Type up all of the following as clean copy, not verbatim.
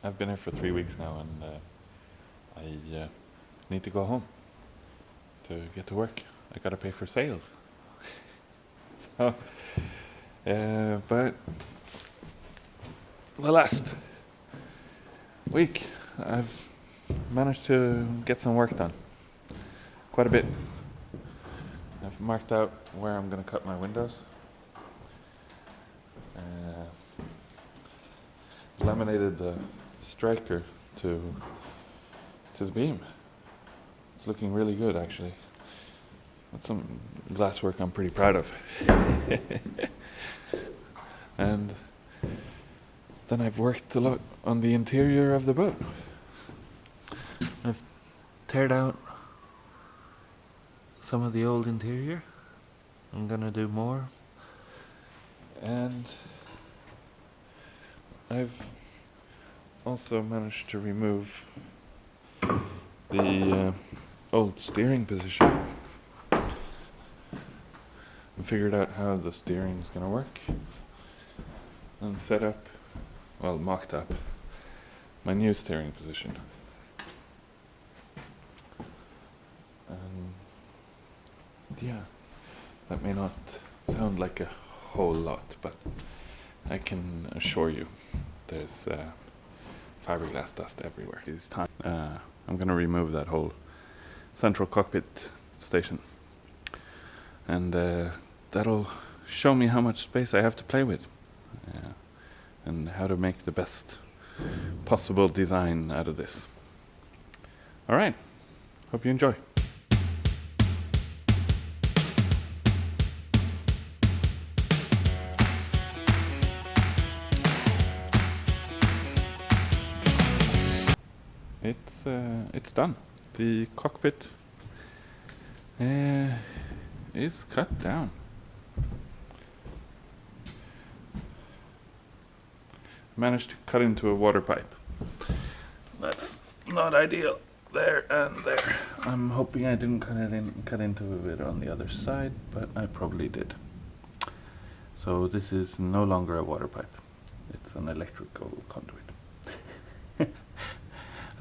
I've been here for 3 weeks now, and I need to go home to get to work. I gotta pay for sales. So, but the last week I've managed to get some work done. Quite a bit. I've marked out where I'm gonna cut my windows. Laminated the striker to the beam. It's looking really good, actually. That's some glasswork I'm pretty proud of. And then I've worked a lot on the interior of the boat. I've teared out some of the old interior. I'm gonna do more. And I've also managed to remove the old steering position and figured out how the steering is going to work and set up, well, mocked up my new steering position. And yeah, that may not sound like a whole lot, but I can assure you there's fiberglass dust everywhere. It's time. I'm going to remove that whole central cockpit station, and that'll show me how much space I have to play with, and how to make the best possible design out of this. Alright, hope you enjoy. It's done. The cockpit is cut down. Managed to cut into a water pipe. That's not ideal. There and there. I'm hoping I didn't cut into it on the other side, but I probably did. So this is no longer a water pipe. It's an electrical conduit.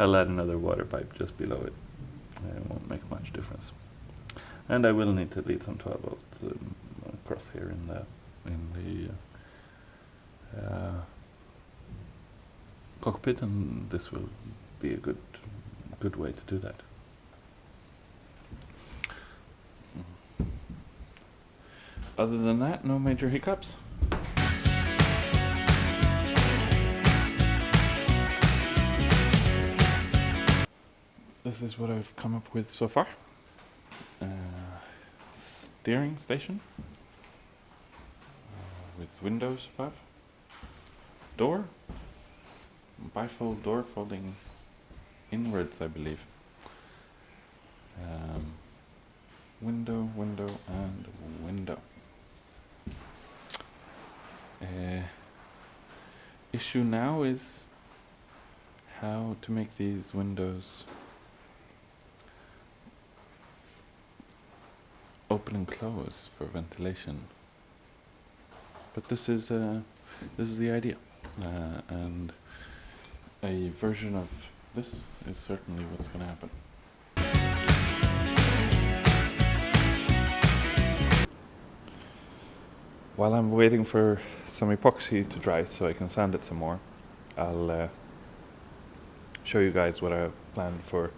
I'll add another water pipe just below it. It won't make much difference. And I will need to lead some 12 volt across here in the cockpit, and this will be a good way to do that. Other than that, no major hiccups. This is what I've come up with so far. Steering station with windows above, door, bifold door folding inwards, I believe. Window, and window. Issue now is how to make these windows open and close for ventilation. But this is the idea, and a version of this is certainly what's going to happen. While I'm waiting for some epoxy to dry so I can sand it some more, I'll show you guys what I've planned for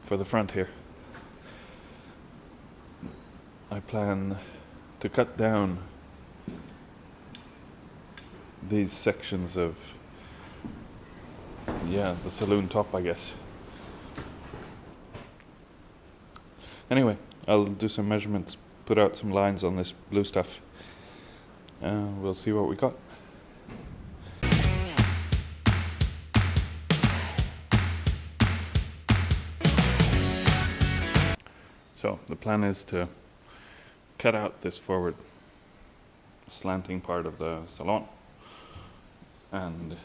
the front here. I plan to cut down these sections of, the saloon top, I guess. Anyway, I'll do some measurements, put out some lines on this blue stuff, and we'll see what we got. So the plan is to cut out this forward slanting part of the Salon and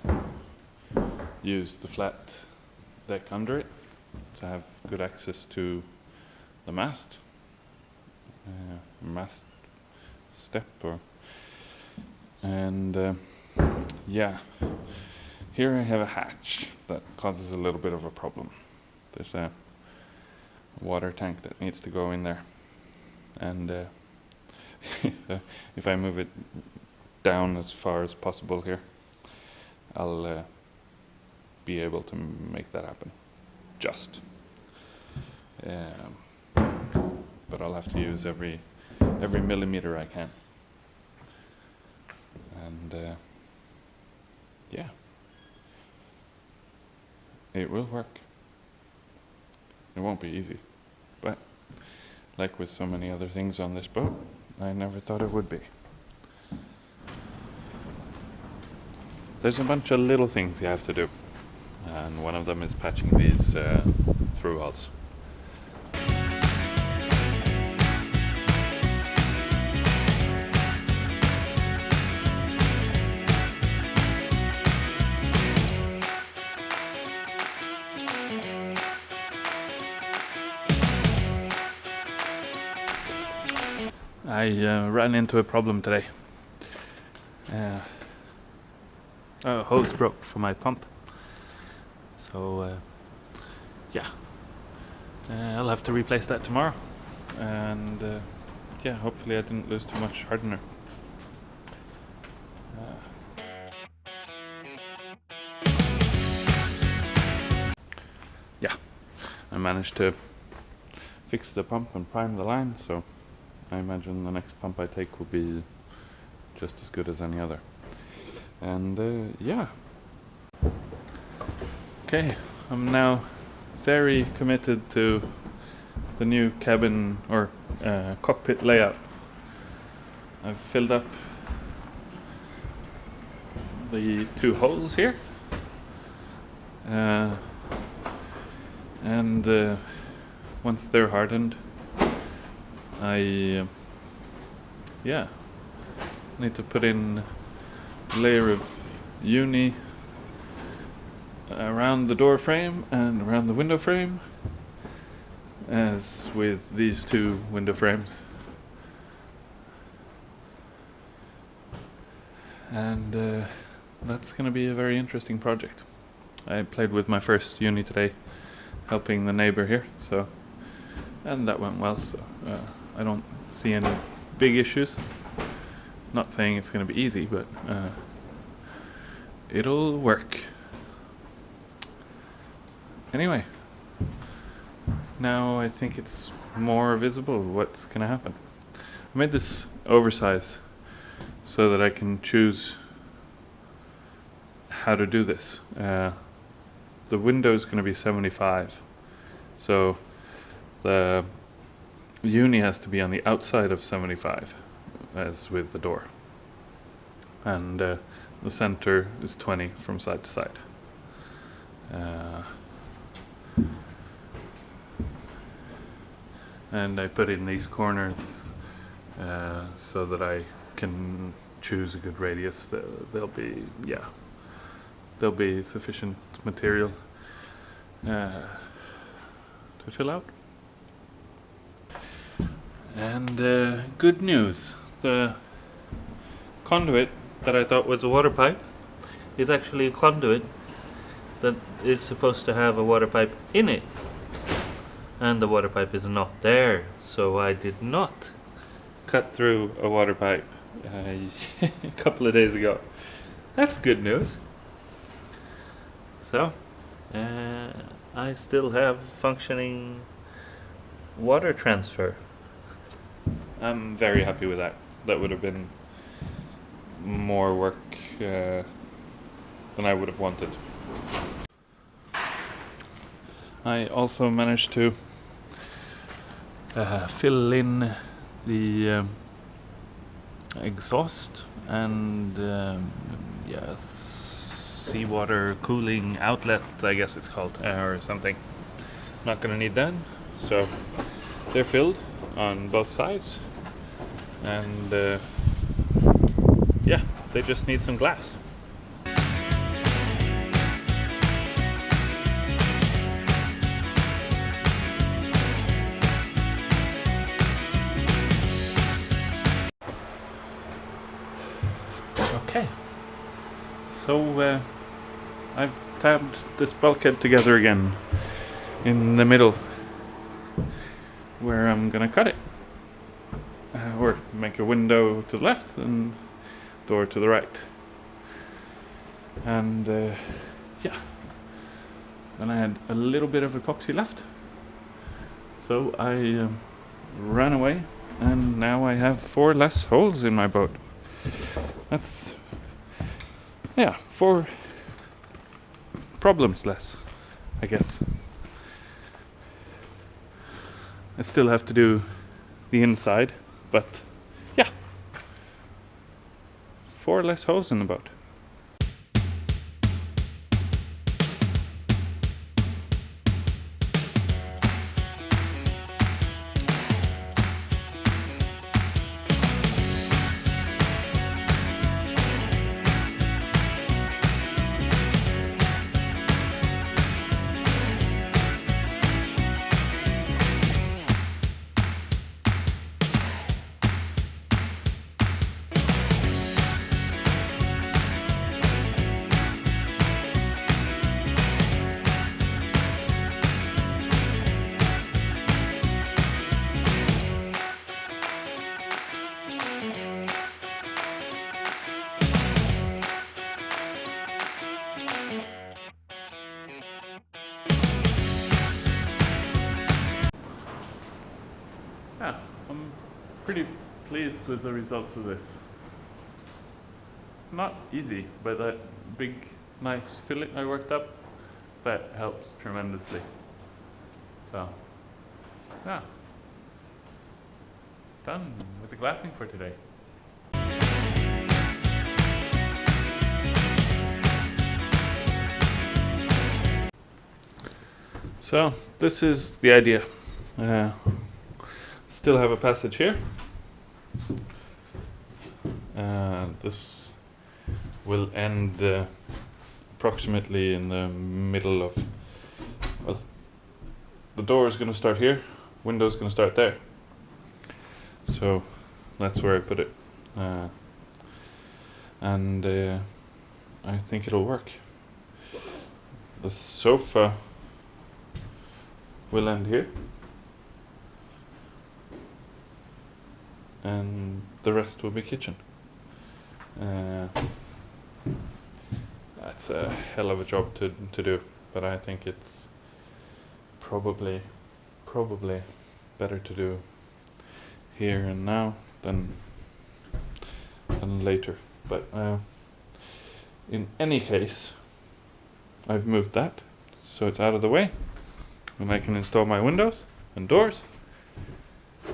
use the flat deck under it to have good access to the mast step, and Here I have a hatch that causes a little bit of a problem. There's a water tank that needs to go in there, and if I move it down as far as possible here, I'll be able to make that happen. Just. But I'll have to use every millimeter I can. And yeah, it will work. It won't be easy, but like with so many other things on this boat, I never thought it would be. There's a bunch of little things you have to do, and one of them is patching these through hulls. I ran into a problem today. A hose broke for my pump, so yeah, I'll have to replace that tomorrow, and yeah, hopefully I didn't lose too much hardener. Yeah, I managed to fix the pump and prime the line, so I imagine the next pump I take will be just as good as any other. And yeah. Okay, I'm now very committed to the new cabin or cockpit layout. I've filled up the 2 holes here, and once they're hardened, I yeah, need to put in a layer of uni around the door frame and around the window frame, as with these 2 window frames. And that's going to be a very interesting project. I played with my first uni today, helping the neighbor here, and that went well, so I don't see any big issues. Not saying it's going to be easy, but it'll work. Anyway, now I think it's more visible what's going to happen. I made this oversize so that I can choose how to do this. The window is going to be 75, so the uni has to be on the outside of 75, as with the door, and the center is 20 from side to side. And I put in these corners so that I can choose a good radius. There'll be sufficient material to fill out. And good news, the conduit that I thought was a water pipe is actually a conduit that is supposed to have a water pipe in it, and the water pipe is not there, so I did not cut through a water pipe a couple of days ago. That's good news. So I still have functioning water transfer. I'm very happy with that. That would have been more work than I would have wanted. I also managed to fill in the exhaust and seawater cooling outlet, I guess it's called, or something. Not gonna need that, so they're filled on both sides, and yeah, they just need some glass. Okay, so I've tabbed this bulkhead together again in the middle where I'm gonna cut it. Or make a window to the left and door to the right. And yeah, then I had a little bit of epoxy left, so I ran away, and now I have 4 less holes in my boat. That's, yeah, 4 problems less, I guess. I still have to do the inside, but yeah, 4 less holes in the boat. Yeah, I'm pretty pleased with the results of this. It's not easy, but that big, nice fillet I worked up, that helps tremendously. So, yeah, done with the glassing for today. So, this is the idea. Still have a passage here. This will end approximately in the middle of, well, the door is going to start here, window is going to start there. So that's where I put it. And I think it'll work. The sofa will end here. And the rest will be kitchen. That's a hell of a job to do, but I think it's probably better to do here and now than later. But in any case, I've moved that so it's out of the way, and I can install my windows and doors.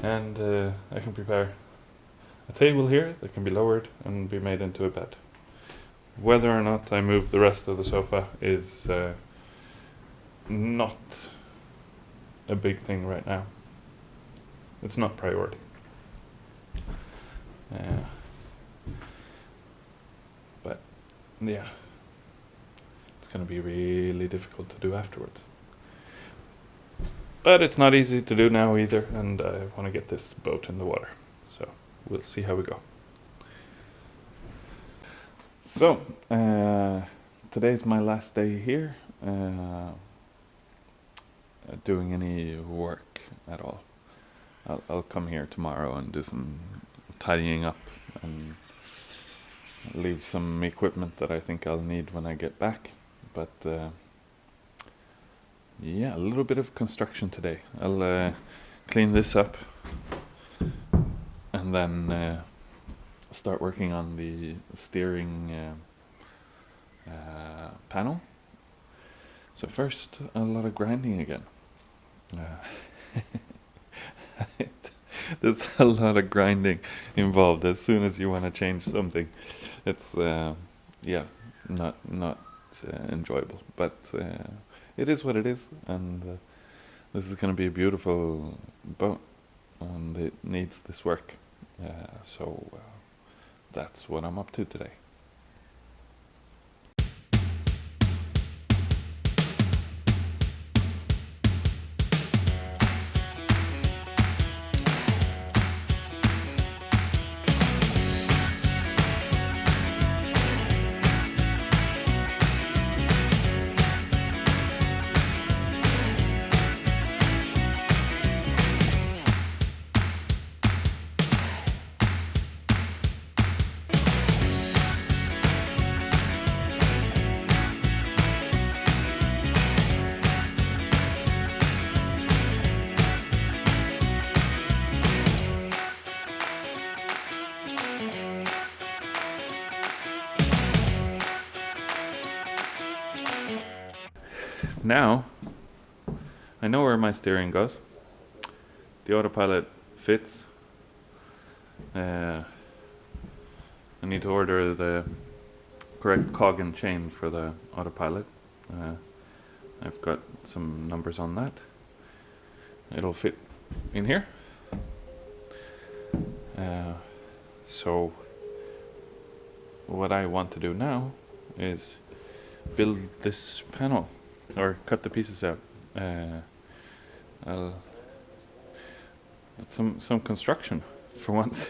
And I can prepare a table here that can be lowered and be made into a bed. Whether or not I move the rest of the sofa is not a big thing right now. It's not priority. But yeah, it's going to be really difficult to do afterwards. But it's not easy to do now either, and I want to get this boat in the water. So we'll see how we go. So today's my last day here, doing any work at all. I'll come here tomorrow and do some tidying up and leave some equipment that I think I'll need when I get back. But yeah, a little bit of construction today. I'll clean this up and then start working on the steering panel. So first, a lot of grinding again. There's a lot of grinding involved as soon as you want to change something. It's yeah, not enjoyable, but it is what it is, and this is going to be a beautiful boat, and it needs this work. So that's what I'm up to today. now I know where my steering goes. The autopilot fits. I need to order the correct cog and chain for the autopilot. I've got some numbers on that. It'll fit in here. So what I want to do now is build this panel, or cut the pieces out. Some construction for once.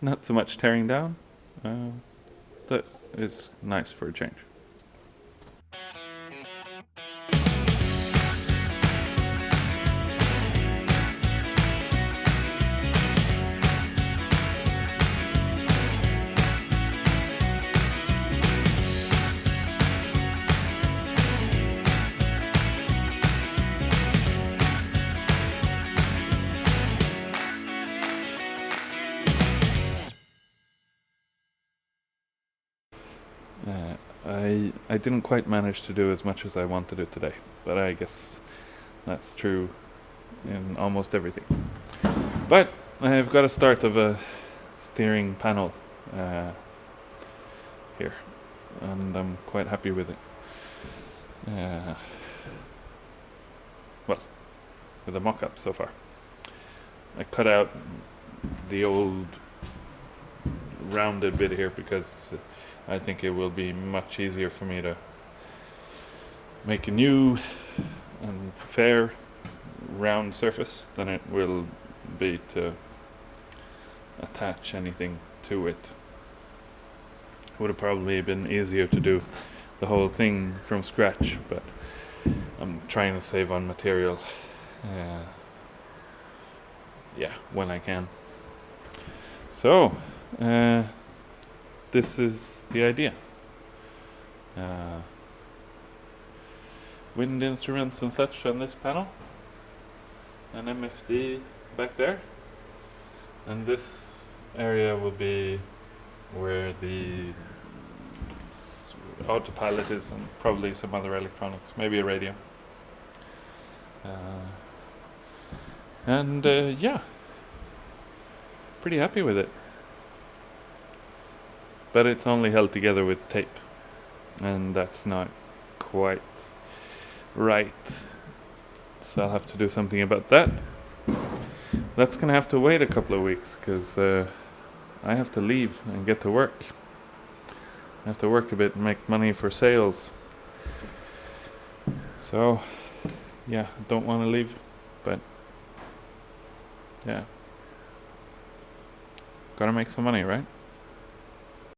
Not so much tearing down. That is nice for a change. I didn't quite manage to do as much as I wanted to today, but I guess that's true in almost everything. But I've got a start of a steering panel here, and I'm quite happy with it. Well, with the mock-up so far. I cut out the old rounded bit here because I think it will be much easier for me to make a new and fair round surface than it will be to attach anything to it. It would have probably been easier to do the whole thing from scratch, but I'm trying to save on material when I can. So this is the idea. Wind instruments and such on this panel, an MFD back there, and this area will be where the autopilot is, and probably some other electronics, maybe a radio. Yeah, pretty happy with it. But it's only held together with tape, and that's not quite right. So I'll have to do something about that. That's gonna have to wait a couple of weeks, because I have to leave and get to work. I have to work a bit and make money for sales. So, yeah, don't want to leave, but yeah, gotta make some money, right?